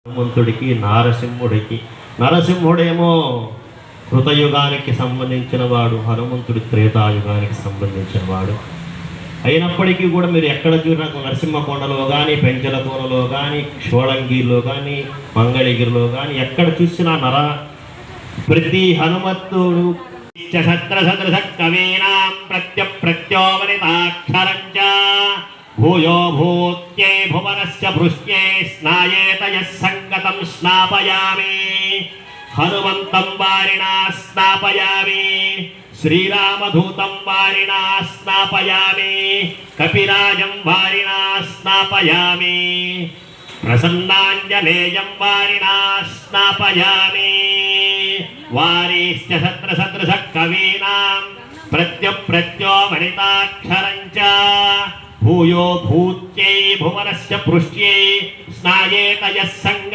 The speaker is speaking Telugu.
హనుమంతుడికి నారసింహుడికి నరసింహుడేమో కృతయుగానికి సంబంధించిన వాడు, హనుమంతుడి త్రేతాయుగానికి సంబంధించిన వాడు. అయినప్పటికీ కూడా మీరు ఎక్కడ చూసినా నరసింహకొండలో కానీ, పెంచలకోనలో కానీ, షోళంగిలో కానీ, మంగళగిరిలో కానీ ఎక్కడ చూసినా ప్రతి హనుమంతుడు శస్త్రసదృశ కవీనాం ప్రత్యప్రత్యోవనితాక్షరంచ భూయో భూత్యై భువనస్య భృష్ట్యై స్నాయేత యస్సంగతం స్నాపయామి హనుమంతం వారిణా స్నాపయామి శ్రీరామదూతం వారిణా స్నాపయామి కపిరాజం వారిణా స్నాపయామి ప్రసన్నాంజనేయం వారిణా స్నాపయామి వారీశ్చ శస్త్రసదృశ కవీనాం ప్రత్యప్రత్యో వనితాక్షరంచ భూయో భూత్యై భువనస్య పృష్ట్యై స్నాయేత యస్సంగ